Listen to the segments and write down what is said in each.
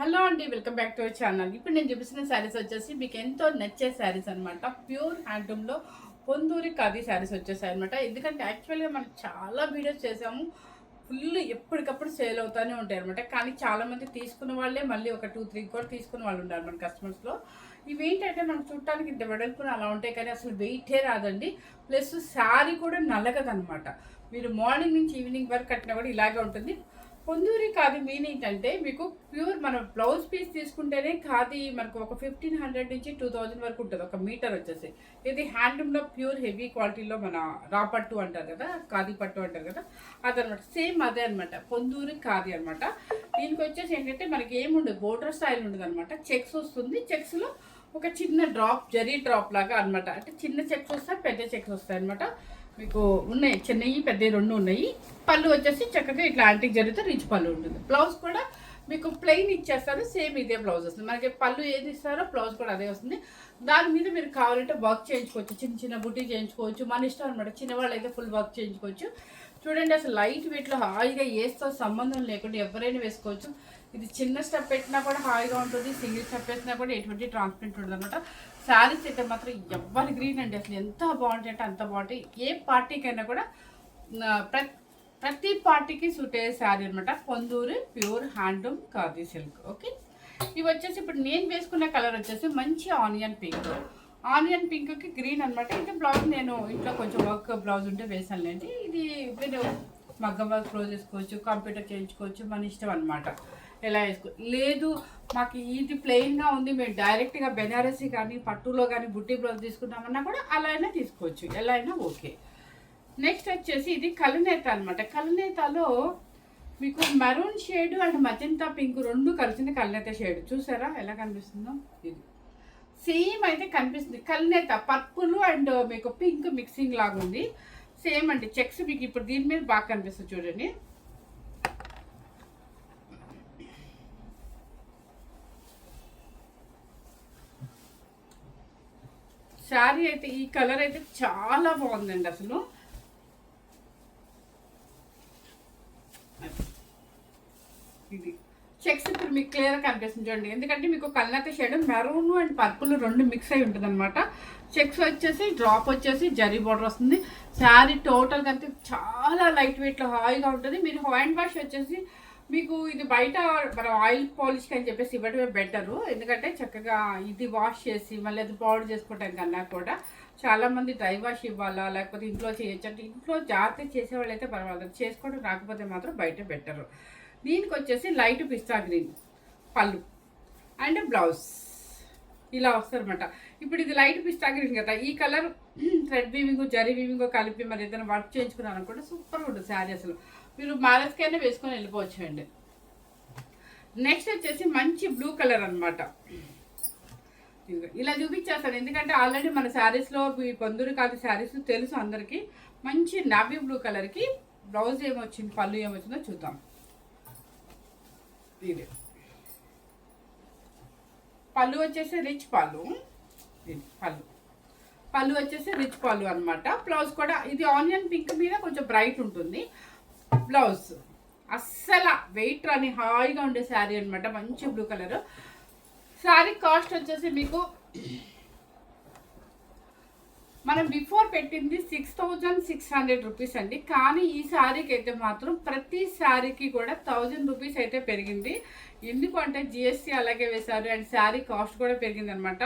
Hello అండి, welcome back to our channel. ఇప్పుడు నేను చూపిస్తున్న శారీస్ వచ్చేసి మీకు ఎంతో నచ్చే శారీస్ అనమాట. ప్యూర్ హ్యాండ్లూమ్లో పొందూరి ఖాదీ శారీస్ వచ్చేసాయి అనమాట. ఎందుకంటే యాక్చువల్గా మనం చాలా వీడియోస్ చేసాము, ఫుల్ ఎప్పటికప్పుడు సేల్ అవుతూనే ఉంటాయి అనమాట. కానీ చాలామంది తీసుకున్న వాళ్ళే మళ్ళీ ఒక 2-3 కూడా తీసుకున్న వాళ్ళు ఉన్నారు మన కస్టమర్స్లో. ఇవి ఏంటంటే మనం చూడటానికి ఇంత వెడల్పున అలా ఉంటాయి, కానీ అసలు వెయిటే రాదండి. ప్లస్ శారీ కూడా నలగదనమాట. మీరు మార్నింగ్ నుంచి ఈవినింగ్ వరకు కట్టినా కూడా ఇలాగే ఉంటుంది. పొందూరి ఖాదీ మీనింగ్ అంటే మీకు ప్యూర్ మన బ్లౌజ్ పీస్ తీసుకుంటేనే ఖాదీ మనకు ఒక 1500 నుంచి 2000 వరకు ఉంటుంది ఒక మీటర్ వచ్చేసి. ఇది హ్యాండ్లూమ్లో ప్యూర్ హెవీ క్వాలిటీలో మన రా పట్టు అంటారు కదా, ఖాదీ పట్టు అంటారు కదా, అదనమాట. సేమ్ అదే అనమాట పొందూరి ఖాదీ అనమాట. దీనికి వచ్చేసి ఏంటంటే మనకి ఏముండదు, బోర్డర్ స్టైల్ ఉండదు అనమాట. చెక్స్ వస్తుంది, చెక్స్లో ఒక చిన్న డ్రాప్, జరీ డ్రాప్ లాగా అనమాట. అంటే చిన్న చెక్స్ వస్తాయి, పెద్ద చెక్స్ వస్తాయి అనమాట. మీకు ఉన్నాయి చిన్నవి పెద్దవి రెండు ఉన్నాయి. పళ్ళు వచ్చేసి చక్కగా ఇట్లా యాంటిక్ జరిగితే రిచ్ పళ్ళు ఉంటుంది. బ్లౌజ్ కూడా మీకు ప్లెయిన్ ఇచ్చేస్తారు, సేమ్ ఇదే బ్లౌజ్ వస్తుంది. మనకి పళ్ళు ఏది ఇస్తారో బ్లౌజ్ కూడా అదే వస్తుంది. దాని మీద మీరు కావాలంటే వర్క్ చేయించుకోవచ్చు, చిన్న చిన్న బుట్టి చేయించుకోవచ్చు, మన ఇష్టం అనమాట. చిన్నవాళ్ళు అయితే ఫుల్ వర్క్ చేయించుకోవచ్చు. చూడండి, అసలు లైట్ వెయిట్లో హాయిగా ఏస్తో సంబంధం లేకుండా ఎవరైనా వేసుకోవచ్చు. ఇది చిన్న స్టెప్ పెట్టినా కూడా హాయిగా ఉంటుంది, సింగిల్ స్టెప్ వేసినా కూడా ఎటువంటి ట్రాన్స్పరెంట్ ఉంటుంది అనమాట. శారీస్ అయితే మాత్రం ఎవరి గ్రీన్ అండి, అసలు ఎంత బాగుంటాయి అంటే అంత బాగుంటాయి. ఏ పార్టీకైనా కూడా ప్రతి పార్టీకి సూట్ అయ్యే శారీ అనమాట. Ponduri pure handloom khadi silk. Okay, ఇవి వచ్చేసి ఇప్పుడు నేను వేసుకున్న కలర్ వచ్చేసి మంచి ఆనియన్ పింక్. ఆనియన్ పింక్కి గ్రీన్ అనమాట. ఇది బ్లౌజ్ నేను ఇంట్లో కొంచెం వర్క్ బ్లౌజ్ ఉంటే వేసానులేండి. ఇది మీరు మగ్గం వర్క్ క్లోజ్ చేసుకోవచ్చు, కంప్యూటర్ చేయించుకోవచ్చు, మన ఇష్టం అనమాట ఎలా వేసుకో. లేదు మాకు ఇది ప్లెయిన్గా ఉంది, మేము డైరెక్ట్గా బెనారసీ కానీ పట్టులో కానీ బుట్టి బ్లౌజ్ తీసుకున్నామన్నా కూడా అలా అయినా తీసుకోవచ్చు, ఎలా అయినా ఓకే. నెక్స్ట్ వచ్చేసి ఇది కలునేత అనమాట. కలునేతలో మీకు maroon shade and magenta pink రెండు కలిసింది కలునేత షేడ్. చూసారా ఎలా కనిపిస్తుందో? ఇది సేమ్ అయితే కనిపిస్తుంది. కలునేత పర్పుల్ అండ్ మీకు పింక్ మిక్సింగ్ లాగా ఉంది. సేమ్ అండి. చెక్స్ మీకు ఇప్పుడు దీని మీద బాగా కనిపిస్తుంది చూడండి. శారీ అయితే ఈ కలర్ అయితే చాలా బాగుందండి అసలు. ఇది చెక్స్ ఇప్పుడు మీకు క్లియర్గా కనిపిస్తుంది చూడండి. ఎందుకంటే మీకు కల్నత షేడ్ మెరూన్ అండ్ పర్పుల్ రెండు మిక్స్ అయి ఉంటుంది అనమాట. చెక్స్ వచ్చేసి డ్రాప్ వచ్చేసి జరీ బార్డర్ వస్తుంది. శారీ టోటల్గా అంతే చాలా లైట్ వెయిట్లో హాయిగా ఉంటుంది. మీరు హ్యాండ్ వాష్ వచ్చేసి మీకు ఇది బయట మన ఆయిల్ పాలిష్కి అని చెప్పేసి ఇవ్వడమే బెటరు. ఎందుకంటే చక్కగా ఇది వాష్ చేసి మళ్ళీ అది పౌడర్ చేసుకోవటం కన్నా కూడా చాలామంది డ్రై వాష్ ఇవ్వాలా లేకపోతే ఇంట్లో చేయొచ్చు అంటే ఇంట్లో జాగ్రత్త చేసేవాళ్ళు అయితే పర్వాలేదు, చేసుకోవడం రాకపోతే మాత్రం బయట బెటరు. దీనికి వచ్చేసి లైట్ పిస్తా గ్రీన్ పళ్ళు అండ్ బ్లౌజ్ ఇలా వస్తారనమాట. ఇప్పుడు ఇది లైట్ పిస్తా గ్రీన్ కదా, ఈ colour thread weaving zari weaving కలిపి మరి ఏదైనా వర్క్ చేయించుకున్నాను అనుకుంటే సూపర్గా ఉంటుంది శారీ. అసలు మీరు మ్యారేజ్కైనా వేసుకొని వెళ్ళిపోవచ్చు అండి. నెక్స్ట్ వచ్చేసి మంచి బ్లూ కలర్ అనమాట. ఇలా చూపించేస్తాను ఎందుకంటే ఆల్రెడీ మన శారీస్లో ఈ పొందూరి ఖాదీ శారీస్ తెలుసు అందరికీ. మంచి నావీ బ్లూ కలర్కి బ్లౌజ్ ఏమొచ్చింది, పళ్ళు ఏమొచ్చిందో చూద్దాం. ఇది పళ్ళు వచ్చేసి రిచ్ పళ్ళు. ఇది పళ్ళు వచ్చేసి రిచ్ పళ్ళు అనమాట. బ్లౌజ్ కూడా ఇది ఆనియన్ పింక్ మీద కొంచెం బ్రైట్ ఉంటుంది. బ్లౌజ్ అస్సలు వెయిట్ రాని హాయిగా ఉండే శారీ అనమాట. మంచి బ్లూ కలర్. శారీ కాస్ట్ వచ్చేసి మీకు మనం బిఫోర్ పెట్టింది 6600 రూపీస్ అండి. కానీ ఈ శారీకి అయితే మాత్రం ప్రతి శారీకి కూడా 1000 రూపీస్ అయితే పెరిగింది. ఎందుకంటే జిఎస్టీ అలాగే వేశారు అండ్ శారీ కాస్ట్ కూడా పెరిగింది అనమాట.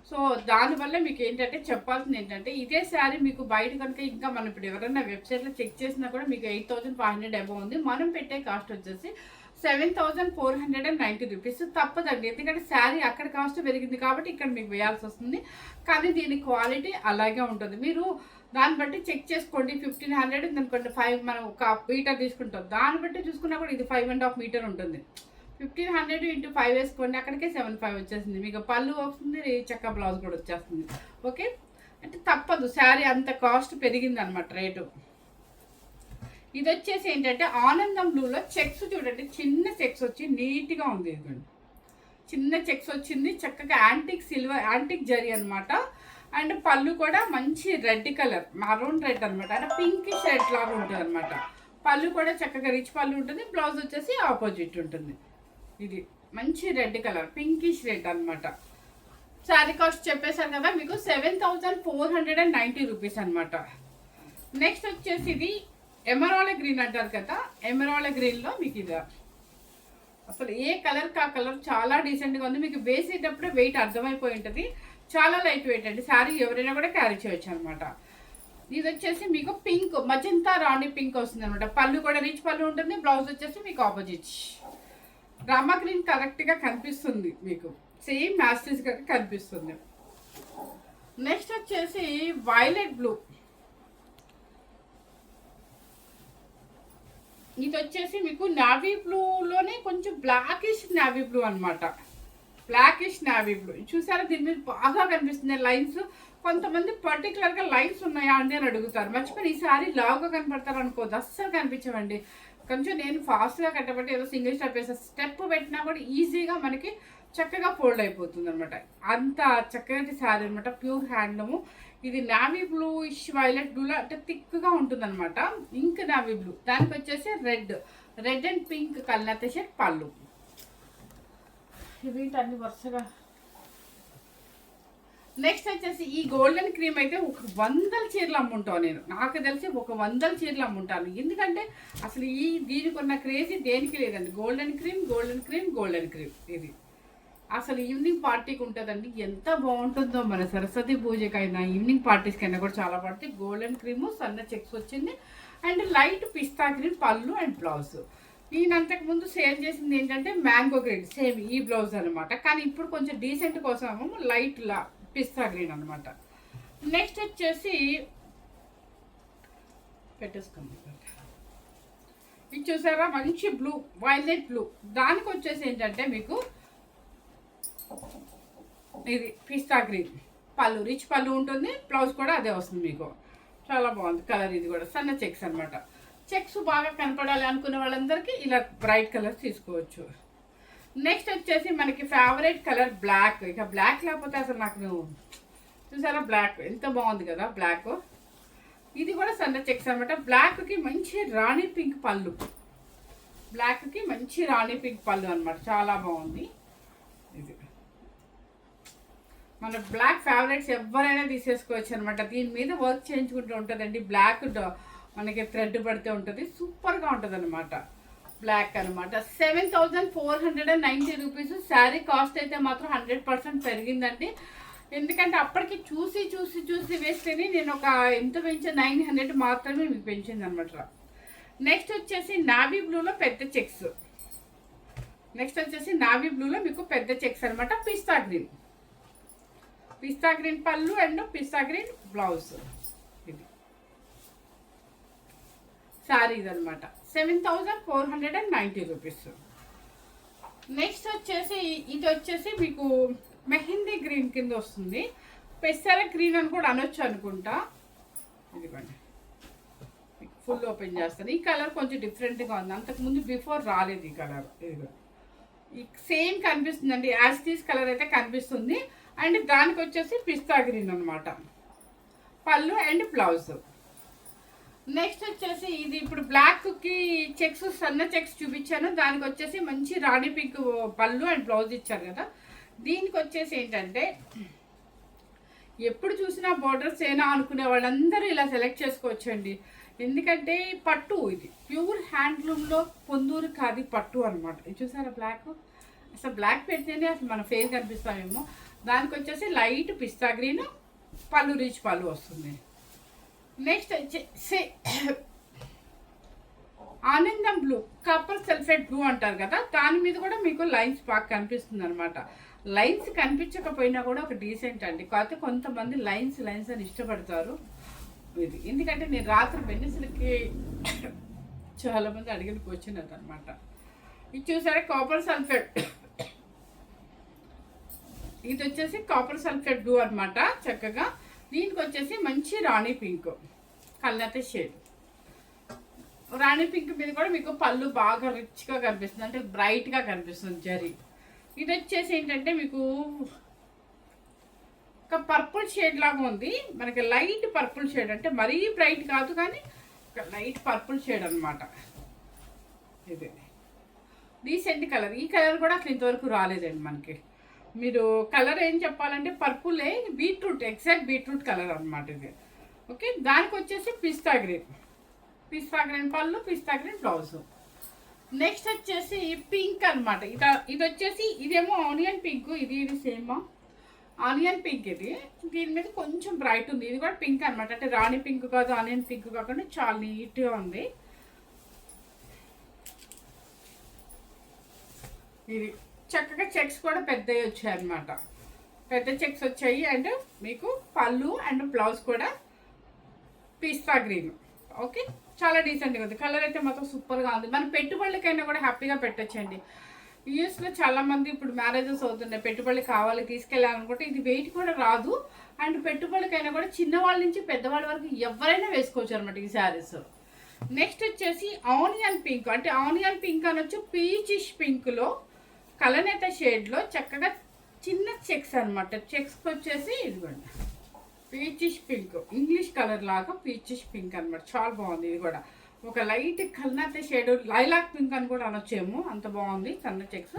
సో దానివల్ల మీకు ఏంటంటే చెప్పాల్సింది ఏంటంటే ఇదే శారీ మీకు బయట కనుక ఇంకా మనం ఇప్పుడు ఎవరైనా వెబ్సైట్లో చెక్ చేసినా కూడా మీకు 8500 అబౌవ్ ఉంది. మనం పెట్టే కాస్ట్ వచ్చేసి 7490 రూపీస్. తప్పదండి, ఎందుకంటే శారీ అక్కడ కాస్ట్ పెరిగింది కాబట్టి ఇక్కడ మీకు వేయాల్సి వస్తుంది. కానీ దీని క్వాలిటీ అలాగే ఉంటుంది. మీరు దాన్ని బట్టి చెక్ చేసుకోండి. 1500 అనుకోండి, 5 మనం ఒక మీటర్ తీసుకుంటాం, దాన్ని బట్టి చూసుకున్నా కూడా ఇది 5.5 మీటర్ ఉంటుంది. 1500 × 5 వేసుకోండి, అక్కడికే 75 వచ్చేసింది. మీకు పళ్ళు వస్తుంది, చక్క బ్లౌజ్ కూడా వచ్చేస్తుంది. ఓకే, అంటే తప్పదు, శారీ అంత కాస్ట్ పెరిగింది అనమాట రేటు. ఇది వచ్చేసి ఏంటంటే ఆనందం బ్లూలో చెక్స్ చూడండి, చిన్న చెక్స్ వచ్చి నీట్గా ఉంది. ఇదిగోండి చిన్న చెక్స్ వచ్చింది, చక్కగా యాంటిక్ సిల్వర్ యాంటిక్ జరీ అనమాట. అండ్ పళ్ళు కూడా మంచి రెడ్ కలర్, మరూన్ రెడ్ అనమాట, అంటే పింక్ షేడ్ లాగా ఉంటుంది అనమాట. పళ్ళు కూడా చక్కగా రిచ్ పళ్ళు ఉంటుంది. బ్లౌజ్ వచ్చేసి ఆపోజిట్ ఉంటుంది. ఇది మంచి రెడ్ కలర్, పింకిష్ రెడ్ అనమాట. శారీ కాస్ట్ చెప్పేశాను కదా మీకు 7490 రూపీస్ అనమాట. నెక్స్ట్ వచ్చేసి ఇది ఎమరాల్డ్ గ్రీన్ అంటారు కదా, ఎమరాల్డ్ గ్రీన్లో మీకు ఇది అసలు ఏ కలర్ కా కలర్ చాలా డీసెంట్గా ఉంది. మీకు వేసేటప్పుడే వెయిట్ అర్థమైపోయి ఉంటుంది. చాలా లైట్ వెయిట్ అండి. శారీ ఎవరైనా కూడా క్యారీ చేయొచ్చు అనమాట. ఇది వచ్చేసి మీకు పింక్, మజంతా రాణి పింక్ వస్తుంది అనమాట. పళ్ళు కూడా రిచ్ పళ్ళు ఉంటుంది. బ్లౌజ్ వచ్చేసి మీకు ఆపోజిట్ రామా గ్రీన్ కరెక్ట్గా కనిపిస్తుంది మీకు, సేమ్ మ్యాస్టీస్గా కనిపిస్తుంది. నెక్స్ట్ వచ్చేసి వైలెట్ బ్లూ. ఇది వచ్చేసి మీకు నావీ బ్లూలోనే కొంచెం బ్లాకిష్ నావీ బ్లూ అనమాట. బ్లాకిష్ నావీ బ్లూ చూసారా, దీని మీద బాగా కనిపిస్తుంది లైన్స్. కొంతమంది పర్టికులర్గా లైన్స్ ఉన్నాయా అండి అని అడుగుతారు. మర్చిపోయి ఈ సారీ లావుగా కనపడతారు అనుకోదు, అస్సలు కనిపించవండి. కొంచెం నేను ఫాస్ట్గా కట్టబట్టి ఏదో సింగిల్ స్టెప్ వేసా, స్టెప్ పెట్టినా కూడా ఈజీగా మనకి చక్కగా ఫోల్డ్ అయిపోతుంది అనమాట. అంత చక్కటి శారీ అనమాట, ప్యూర్ హ్యాండ్లూము. ఇది నావీ బ్లూ ఇష్ వైలెట్ బ్లూలో అంటే థిక్గా ఉంటుంది అనమాట. ఇంక్ నావీ బ్లూ, దానికి వచ్చేసి రెడ్ అండ్ పింక్ కల్నత షేడ్ పళ్ళు. వీటన్ని వరుసగా. నెక్స్ట్ వచ్చేసి ఈ గోల్డెన్ క్రీమ్ అయితే 100 చీరలు అమ్ముంటాను నేను. నాకు తెలిసి 100 చీరలు అమ్ముంటాను. ఎందుకంటే అసలు దీనికి ఉన్న క్రేజీ దేనికి లేదండి. Golden cream golden cream golden cream ఇది అసలు ఈవినింగ్ పార్టీకి ఉంటుందండి. ఎంత బాగుంటుందో, మన సరస్వతి పూజకైనా ఈవినింగ్ పార్టీస్కైనా కూడా చాలా బాగుంటుంది. గోల్డెన్ క్రీము సన్న చెక్స్ వచ్చింది అండ్ లైట్ పిస్తా గ్రీన్ పళ్ళు అండ్ బ్లౌజ్. నేను అంతకుముందు సేల్ చేసింది ఏంటంటే మ్యాంగో గ్రీన్, సేమ్ ఈ బ్లౌజ్ అనమాట. కానీ ఇప్పుడు కొంచెం డీసెంట్ కోసం లైట్ పిస్తా గ్రీన్ అనమాట. నెక్స్ట్ వచ్చేసి పెట్టేసుకోండి, ఇది చూసారా మంచి బ్లూ, వైలెట్ బ్లూ. దానికి వచ్చేసి ఏంటంటే మీకు ఇది పిస్తా గ్రీన్ పళ్ళు, రిచ్ పళ్ళు ఉంటుంది. బ్లౌజ్ కూడా అదే వస్తుంది మీకు. చాలా బాగుంది కలర్. ఇది కూడా సన్న చెక్స్ అనమాట. చెక్స్ బాగా కనపడాలి అనుకునే వాళ్ళందరికీ ఇలా బ్రైట్ కలర్స్ తీసుకోవచ్చు. నెక్స్ట్ వచ్చేసి మనకి ఫేవరెట్ కలర్ బ్లాక్. ఇక బ్లాక్ లేకపోతే అసలు నాకు చూసారా, బ్లాక్ ఎంత బాగుంది కదా బ్లాక్. ఇది కూడా సన్న చెక్స్ అనమాట. బ్లాక్కి మంచి రాణి పింక్ పళ్ళు, బ్లాక్కి మంచి రాణి పింక్ పళ్ళు అనమాట. చాలా బాగుంది. ఇది మన బ్లాక్ ఫేవరెట్స్ ఎవరైనా తీసేసుకోవచ్చు అనమాట. దీని మీద వర్క్ చేయించుకుంటూ ఉంటుందండి. బ్లాక్ మనకి థ్రెడ్ పడితే ఉంటుంది, సూపర్గా ఉంటుంది అనమాట. బ్లాక్ అనమాట. 7490 రూపీస్. శారీ కాస్ట్ అయితే మాత్రం 100% పెరిగిందండి. ఎందుకంటే అప్పటికి చూసి చూసి చూసి వేస్తేనే నేను ఒక ఎంత పెంచా 900 మాత్రమే మీకు పెంచింది అనమాట. నెక్స్ట్ వచ్చేసి నావీ బ్లూలో పెద్ద చెక్స్. నెక్స్ట్ వచ్చేసి నావీ బ్లూలో మీకు పెద్ద చెక్స్ అనమాట. పిస్తా గ్రీన్, పిస్తా గ్రీన్ పళ్ళు అండ్ పిస్తా గ్రీన్ బ్లౌజ్. ఇది శారీ ఇదనమాట. 7490 రూపీస్. నెక్స్ట్ వచ్చేసి ఇది వచ్చేసి మీకు మెహందీ గ్రీన్ కింద వస్తుంది. పెసర గ్రీన్ అని కూడా అనొచ్చు అనుకుంటా. ఇదిగోండి ఫుల్ ఓపెన్ చేస్తాను. ఈ కలర్ కొంచెం డిఫరెంట్గా ఉంది, అంతకుముందు బిఫోర్ రాలేదు ఈ కలర్. ఇదిగో ఈ సేమ్ కనిపిస్తుందండి, యాజ్ తీస్ కలర్ అయితే కనిపిస్తుంది. అండ్ దానికి వచ్చేసి పిస్తా గ్రీన్ అనమాట పళ్ళు అండ్ బ్లౌజ్. నెక్స్ట్ వచ్చేసి ఇది ఇప్పుడు బ్లాక్కి చెక్స్ సన్న చెక్స్ చూపించాను. దానికి వచ్చేసి మంచి రాణి పింక్ పళ్ళు అండ్ బ్లౌజ్ ఇచ్చారు కదా. దీనికి వచ్చేసి ఏంటంటే ఎప్పుడు చూసినా బోర్డర్స్ ఏనా అనుకునే వాళ్ళందరూ ఇలా సెలెక్ట్ చేసుకోవచ్చండి. ఎందుకంటే పట్టు, ఇది ప్యూర్ హ్యాండ్లూమ్లో పొందూరు ఖాదీ పట్టు అనమాట. ఇది చూసారా బ్లాక్, అసలు బ్లాక్ పెడితేనే అసలు మన ఫేస్ కనిపిస్తామేమో. దానికి వచ్చేసి లైట్ పిస్తా గ్రీన్ పళ్ళు, రిచ్ పళ్ళు వస్తుంది. నెక్స్ట్ వచ్చేసి ఆనందం బ్లూ, కాపర్ సల్ఫేట్ బ్లూ అంటారు కదా, దాని మీద కూడా మీకు లైన్స్ బాగా కనిపిస్తుంది అనమాట. లైన్స్ కనిపించకపోయినా కూడా ఒక డీసెంట్ అండి. కాకపోతే కొంతమంది లైన్స్ అని ఇష్టపడతారు. ఇది ఎందుకంటే నేను రాత్రి వెన్నెసలకి చాలామంది అడిగిన క్వశ్చన్ అదనమాట. ఇది చూసారా కాపర్ సల్ఫేట్, ఇది వచ్చేసి కాపర్ సల్ఫేట్ బ్లూ అనమాట చక్కగా. దీనికి వచ్చేసి మంచి రాణి పింక్ కల్నత షేడ్. రాణి పింక్ మీద కూడా మీకు పళ్ళు బాగా రిచ్గా కనిపిస్తుంది, అంటే బ్రైట్గా కనిపిస్తుంది జరీ. ఇది వచ్చేసి ఏంటంటే మీకు ఒక పర్పుల్ షేడ్ లాగా ఉంది, మనకి లైట్ పర్పుల్ షేడ్, అంటే మరీ బ్రైట్ కాదు కానీ ఒక లైట్ పర్పుల్ షేడ్ అనమాట. ఇది డీసెంట్ కలర్. ఈ కలర్ కూడా అసలు ఇంతవరకు రాలేదండి మనకి. మీరు కలర్ ఏం చెప్పాలంటే పర్పులే, బీట్రూట్, ఎగ్జాక్ట్ బీట్రూట్ కలర్ అనమాట ఇది. ఓకే, దానికి వచ్చేసి పిస్తా గ్రీన్ పళ్ళు, పిస్తా గ్రీన్ బ్లౌజు. నెక్స్ట్ వచ్చేసి పింక్ అనమాట. ఇది వచ్చేసి ఇదేమో ఆనియన్ పింక్, ఇది సేమ్ ఆనియన్ పింక్. ఇది దీని మీద కొంచెం బ్రైట్ ఉంది. ఇది కూడా పింక్ అనమాట, అంటే రాణి పింక్ కాదు, ఆనియన్ పింక్ కాకుండా చాలా నీట్గా ఉంది. ఇది చక్కగా చెక్స్ కూడా పెద్దవి వచ్చాయి అనమాట, పెద్ద చెక్స్ వచ్చాయి. అండ్ మీకు పళ్ళు అండ్ బ్లౌజ్ కూడా పిస్తా గ్రీన్. ఓకే, చాలా డీసెంట్గా ఉంది. కలర్ అయితే మాత్రం సూపర్గా ఉంది. మన పెట్టుబడులకైనా కూడా హ్యాపీగా పెట్టచ్చండి. యూఎస్లో చాలామంది ఇప్పుడు మ్యారేజెస్ అవుతున్నాయి, పెట్టుబడులు కావాలి తీసుకెళ్ళాలనుకుంటే ఇది వెయిట్ కూడా రాదు. అండ్ పెట్టుబడులకైనా కూడా చిన్నవాళ్ళ నుంచి పెద్దవాళ్ళ వరకు ఎవరైనా వేసుకోవచ్చు అనమాట ఈ శారీస్. నెక్స్ట్ వచ్చేసి ఆనియన్ పింక్, అంటే ఆనియన్ పింక్ అనొచ్చు, పీచిష్ పింక్లో కలనేత షేడ్లో చక్కగా చిన్న చెక్స్ అనమాట. చెక్స్కి వచ్చేసి ఇదిగోండి పీచిష్ పింక్, ఇంగ్లీష్ కలర్ లాగా పీచిష్ పింక్ అనమాట. చాలా బాగుంది. ఇది కూడా ఒక లైట్ కలనేత షేడ్, లైలాక్ పింక్ అని కూడా అనొచ్చేమో, అంత బాగుంది. సన్న చెక్స్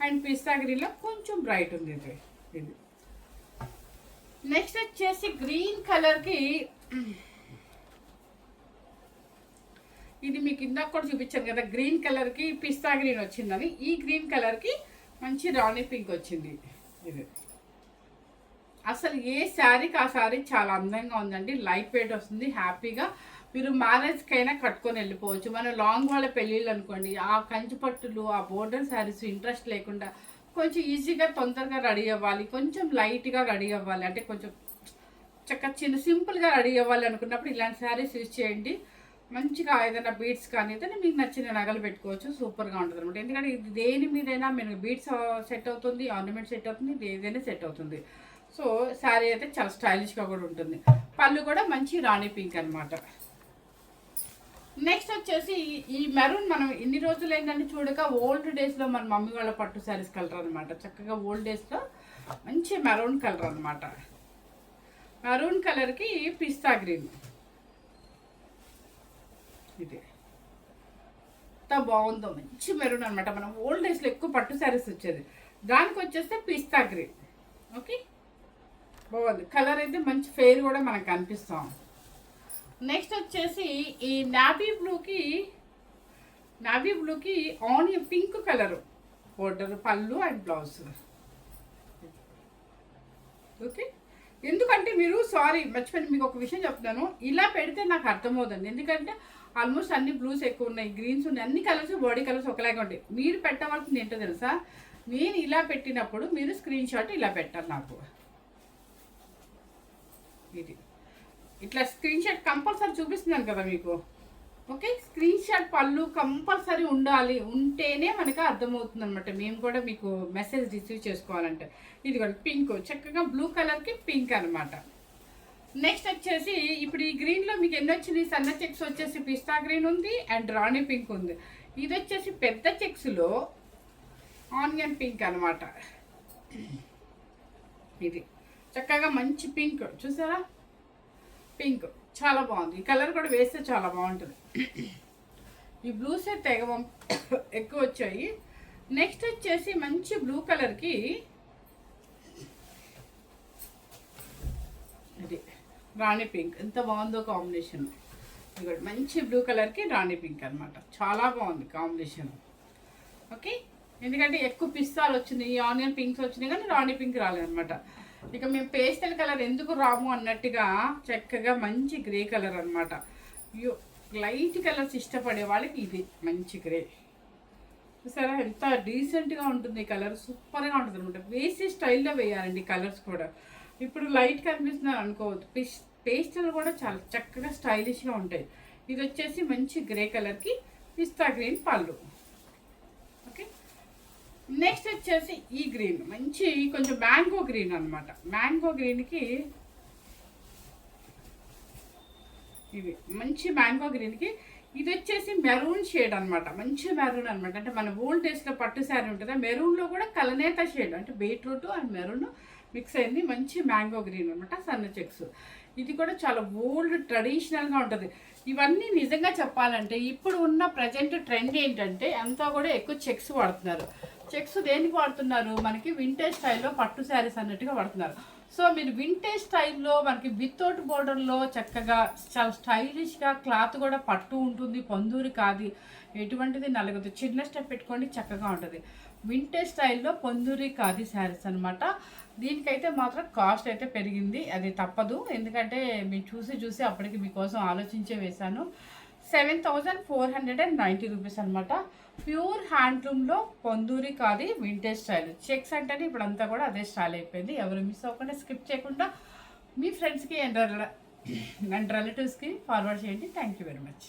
అండ్ పిస్తా గ్రీన్లో కొంచెం బ్రైట్ ఉంది ఇది. నెక్స్ట్ వచ్చేసి గ్రీన్ కలర్కి, ఇది మీకు ఇందాక కూడా చూపించాను కదా గ్రీన్ కలర్కి పిస్తా గ్రీన్ వచ్చిందని. ఈ గ్రీన్ కలర్కి మంచి రాణి పింక్ వచ్చింది. ఇది అసలు ఏ శారీకి ఆ శారీ చాలా అందంగా ఉందండి. లైట్ వెయిట్ వస్తుంది, హ్యాపీగా మీరు మ్యారేజ్కైనా కట్టుకొని వెళ్ళిపోవచ్చు. మన లాంగ్ వాళ్ళ పెళ్ళిళ్ళు అనుకోండి, ఆ కంచి పట్టులు, ఆ బోర్డర్ శారీస్ ఇంట్రెస్ట్ లేకుండా కొంచెం ఈజీగా తొందరగా రెడీ అవ్వాలి, కొంచెం లైట్గా రెడీ అవ్వాలి, అంటే కొంచెం చిన్న సింపుల్గా రెడీ అవ్వాలి అనుకున్నప్పుడు ఇలాంటి శారీస్ యూజ్ చేయండి. మంచిగా ఏదైనా బీడ్స్ కానీ ఏదైనా మీకు నచ్చిన నగలు పెట్టుకోవచ్చు, సూపర్గా ఉంటుంది అనమాట. ఎందుకంటే ఇది దేని మీదైనా మీరు బీడ్స్ సెట్ అవుతుంది, ఆర్నమెంట్ సెట్ అవుతుంది, ఇది ఏదైనా సెట్ అవుతుంది. సో శారీ అయితే చాలా స్టైలిష్గా కూడా ఉంటుంది. పళ్ళు కూడా మంచి రాణి పింక్ అనమాట. నెక్స్ట్ వచ్చేసి ఈ మెరూన్, మనం ఇన్ని రోజులు ఏంటంటే చూడక ఓల్డ్ డేస్లో మన మమ్మీ వాళ్ళ పట్టు శారీస్ కలర్ అనమాట. చక్కగా ఓల్డ్ డేస్లో మంచి మెరూన్ కలర్ అనమాట. మెరూన్ కలర్కి పిస్తా గ్రీన్, ఇది ఎంత బాగుందో, మంచి మెరూన్ అనమాట. మనం ఓల్డ్ డేస్లో ఎక్కువ పట్టు శారీస్ వచ్చేది, దానికి వచ్చేస్తే పిస్తా గ్రీన్. ఓకే, బాగుంది కలర్ అయితే, మంచి ఫెయిర్ కూడా మనకు కనిపిస్తాం. నెక్స్ట్ వచ్చేసి ఈ నావీ బ్లూకి ఆనియన్ పింక్ కలరు బోర్డర్, పళ్ళు అండ్ బ్లౌజ్. ఓకే, ఎందుకంటే మీరు మర్చిపోయి మీకు ఒక విషయం చెప్తాను, ఇలా పెడితే నాకు అర్థమవుతుంది. ఎందుకంటే ఆల్మోస్ట్ అన్ని బ్లూస్ ఎక్కువ ఉన్నాయి, గ్రీన్స్ ఉన్నాయి, అన్ని కలర్స్ బాడీ కలర్స్ ఒకలాగా ఉంటాయి. మీరు పెట్టవలసింది ఏంటో తెలుసా, నేను ఇలా పెట్టినప్పుడు మీరు స్క్రీన్ షాట్ ఇలా పెట్టాలి నాకు. ఇది ఇట్లా స్క్రీన్ షాట్ కంపల్సరీ చూపిస్తున్నాను కదా మీకు. ఓకే, స్క్రీన్ షాట్ పళ్ళు కంపల్సరీ ఉండాలి, ఉంటేనే మనకు అర్థమవుతుంది అనమాట. మేము కూడా మీకు మెసేజ్ రిసీవ్ చేసుకోవాలంటే. ఇది కూడా పింక్, చక్కగా బ్లూ కలర్కి పింక్ అనమాట. నెక్స్ట్ వచ్చేసి ఇప్పుడు ఈ గ్రీన్లో మీకు ఎన్ని వచ్చినాయి, సన్న చెక్స్ వచ్చేసి పిస్తా గ్రీన్ ఉంది అండ్ రాణి పింక్ ఉంది. ఇది వచ్చేసి పెద్ద చెక్స్లో ఆనియన్ పింక్ అనమాట. ఇది చక్కగా మంచి పింక్, చూసారా పింక్ చాలా బాగుంది. ఈ కలర్ కూడా వేస్తే చాలా బాగుంటుంది. ఈ బ్లూసే తెగ ఎక్కువ వచ్చాయి. నెక్స్ట్ వచ్చేసి మంచి బ్లూ కలర్కి ఇది రాణి పింక్, ఎంత బాగుందో కాంబినేషన్. ఇది మంచి బ్లూ కలర్కి రాణి పింక్ అనమాట, చాలా బాగుంది కాంబినేషన్. ఓకే, ఎందుకంటే ఎక్కువ పిస్తాలు వచ్చినాయి, ఈ ఆనియన్ పింక్స్ వచ్చినాయి కానీ రాణి పింక్ రాలేదనమాట. ఇక మేము పేస్టల్ కలర్ ఎందుకు రాము అన్నట్టుగా చక్కగా మంచి గ్రే కలర్ అనమాట. లైట్ కలర్స్ ఇష్టపడే వాళ్ళకి ఇది మంచి గ్రే. చూసారా ఎంత డీసెంట్గా ఉంటుంది ఈ కలర్, సూపర్గా ఉంటుంది అనమాట. వేసే స్టైల్లో వేయాలండి కలర్స్ కూడా. ఇప్పుడు లైట్ కనిపిస్తున్నారు అనుకోవద్దు, పేస్టల్ కూడా చాలా చక్కగా స్టైలిష్గా ఉంటాయి. ఇది వచ్చేసి మంచి గ్రే కలర్కి పిస్తా గ్రీన్ పళ్ళు. ఓకే, నెక్స్ట్ వచ్చేసి ఈ గ్రీన్ మంచి కొంచెం మ్యాంగో గ్రీన్ అనమాట. మ్యాంగో గ్రీన్కి ఇది మంచి మ్యాంగో గ్రీన్కి ఇది వచ్చేసి మెరూన్ షేడ్ అనమాట. మంచి మెరూన్ అనమాట, అంటే మన ఓల్డ్ డేస్లో పట్టు శారీ ఉంటుంది, మెరూన్లో కూడా కలనేత షేడ్, అంటే బీట్రూట్ అండ్ మెరూన్ మిక్స్ అయింది. మంచి మ్యాంగో గ్రీన్ అనమాట, సన్న చెక్స్. ఇది కూడా చాలా ఓల్డ్ ట్రెడిషనల్గా ఉంటుంది. ఇవన్నీ నిజంగా చెప్పాలంటే ఇప్పుడు ఉన్న ప్రజెంట్ ట్రెండ్ ఏంటంటే అంతా కూడా ఎక్కువ చెక్స్ వాడుతున్నారు. చెక్స్ దేనికి వాడుతున్నారు, మనకి వింటేజ్ స్టైల్లో పట్టు శారీస్ అన్నట్టుగా వాడుతున్నారు. సో మీరు వింటేజ్ స్టైల్లో మనకి వితౌట్ బోర్డర్లో చక్కగా చాలా స్టైలిష్గా, క్లాత్ కూడా పట్టు ఉంటుంది, పొందూరి కాదు, ఎటువంటిది నలగదు. చిన్న స్టెప్ పెట్టుకోండి, చక్కగా ఉంటుంది. వింటేజ్ స్టైల్లో పొందూరి ఖాదీ శారీస్ అనమాట. దీనికైతే మాత్రం కాస్ట్ అయితే పెరిగింది, అది తప్పదు. ఎందుకంటే మీరు చూసి అప్పటికి మీకోసం ఆలోచించే వేశాను. 7,490 రూపీస్ అనమాట. ప్యూర్ హ్యాండ్లూమ్లో Ponduru khadi vintage style. Checks అంటేనే ఇప్పుడు అంతా కూడా అదే స్టైల్ అయిపోయింది. ఎవరు మిస్ అవ్వకుండా స్కిప్ చేయకుండా మీ ఫ్రెండ్స్కి అండ్ రిలేటివ్స్కి ఫార్వర్డ్ చేయండి. Thank you very much.